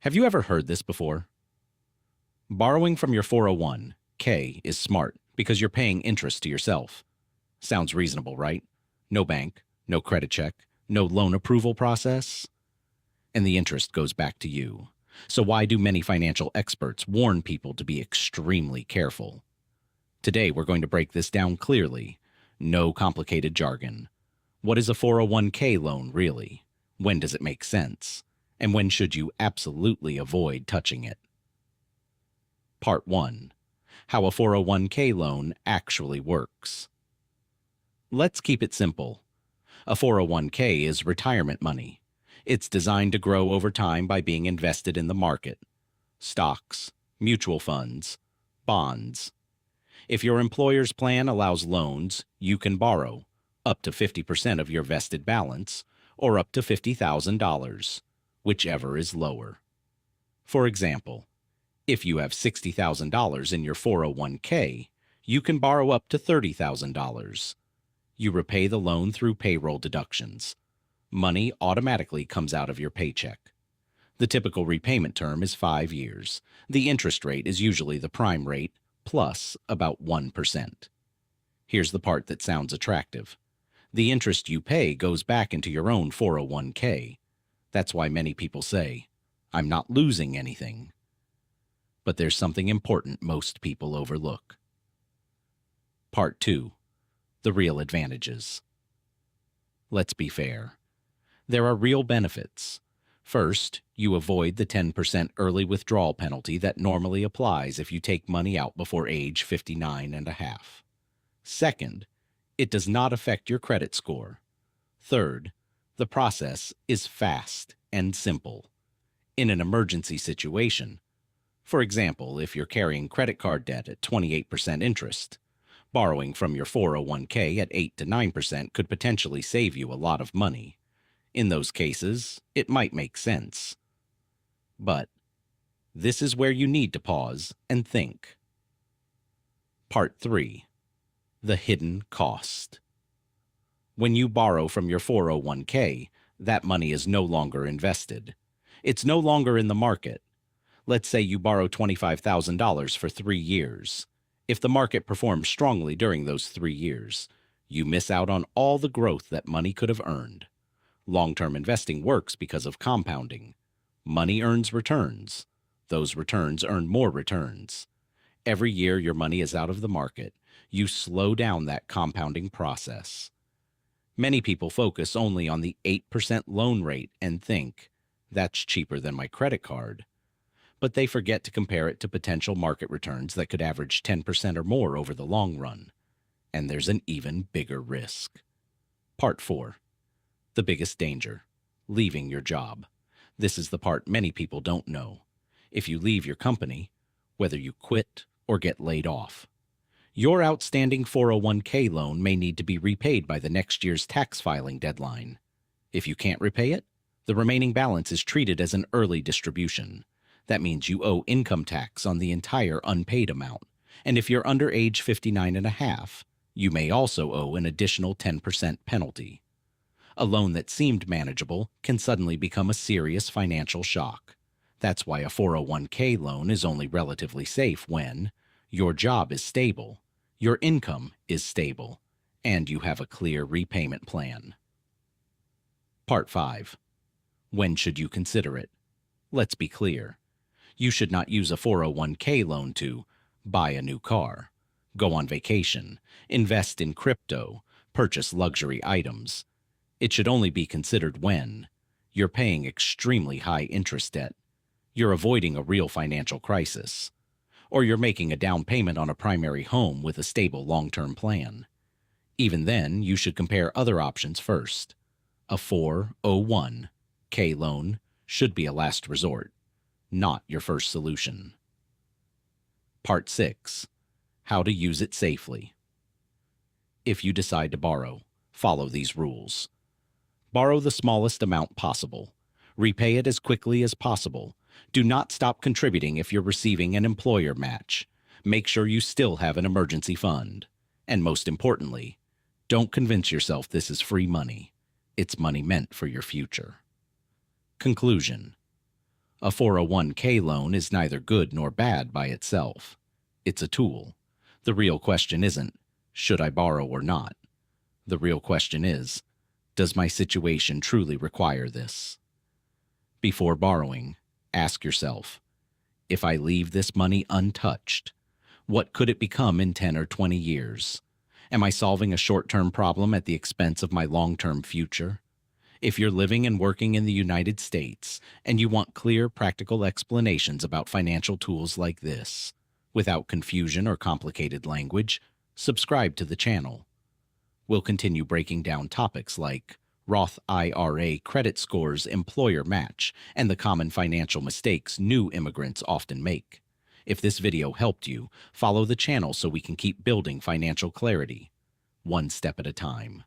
Have you ever heard this before? Borrowing from your 401k is smart because you're paying interest to yourself. Sounds reasonable, right? No bank, no credit check, no loan approval process, and the interest goes back to you. So why do many financial experts warn people to be extremely careful? Today we're going to break this down clearly. No complicated jargon. What is a 401k loan really? When does it make sense? And when should you absolutely avoid touching it? Part 1. How a 401k loan actually works. Let's keep it simple. A 401k is retirement money. It's designed to grow over time by being invested in the market. Stocks, mutual funds, bonds. If your employer's plan allows loans, you can borrow up to 50% of your vested balance or up to $50,000, whichever is lower. For example, if you have $60,000 in your 401k, you can borrow up to $30,000. You repay the loan through payroll deductions. Money automatically comes out of your paycheck. The typical repayment term is 5 years. The interest rate is usually the prime rate plus about 1%. Here's the part that sounds attractive. The interest you pay goes back into your own 401k. That's why many people say, "I'm not losing anything." But there's something important most people overlook. Part 2. The real advantages. Let's be fair. There are real benefits. First, you avoid the 10% early withdrawal penalty that normally applies if you take money out before age 59 and a half. Second, it does not affect your credit score. Third, the process is fast and simple. In an emergency situation, for example, if you're carrying credit card debt at 28% interest, borrowing from your 401k at 8 to 9% could potentially save you a lot of money. In those cases, it might make sense. But this is where you need to pause and think. Part 3. The hidden cost. When you borrow from your 401k, that money is no longer invested. It's no longer in the market. Let's say you borrow $25,000 for 3 years. If the market performs strongly during those 3 years, you miss out on all the growth that money could have earned. Long-term investing works because of compounding. Money earns returns. Those returns earn more returns. Every year your money is out of the market, you slow down that compounding process. Many people focus only on the 8% loan rate and think, "That's cheaper than my credit card." But they forget to compare it to potential market returns that could average 10% or more over the long run. And there's an even bigger risk. Part 4. The biggest danger: leaving your job. This is the part many people don't know. If you leave your company, whether you quit or get laid off, your outstanding 401k loan may need to be repaid by the next year's tax filing deadline. If you can't repay it, the remaining balance is treated as an early distribution. That means you owe income tax on the entire unpaid amount. And if you're under age 59 and a half, you may also owe an additional 10% penalty. A loan that seemed manageable can suddenly become a serious financial shock. That's why a 401k loan is only relatively safe when your job is stable, your income is stable, and you have a clear repayment plan. Part 5. When should you consider it? Let's be clear. You should not use a 401k loan to buy a new car, go on vacation, invest in crypto, purchase luxury items. It should only be considered when you're paying extremely high interest debt, you're avoiding a real financial crisis, or you're making a down payment on a primary home with a stable long-term plan. Even then, you should compare other options first. A 401k loan should be a last resort, not your first solution. Part 6. How to use it safely. If you decide to borrow, follow these rules. Borrow the smallest amount possible. Repay it as quickly as possible. Do not stop contributing if you're receiving an employer match. Make sure you still have an emergency fund. And most importantly, don't convince yourself this is free money. It's money meant for your future. Conclusion. A 401k loan is neither good nor bad by itself. It's a tool. The real question isn't, should I borrow or not? The real question is, does my situation truly require this? Before borrowing, ask yourself, if I leave this money untouched, what could it become in 10 or 20 years? Am I solving a short-term problem at the expense of my long-term future? If you're living and working in the United States and you want clear, practical explanations about financial tools like this, without confusion or complicated language, subscribe to the channel. We'll continue breaking down topics like Roth IRA credit scores, employer match, and the common financial mistakes new immigrants often make. If this video helped you, follow the channel so we can keep building financial clarity, one step at a time.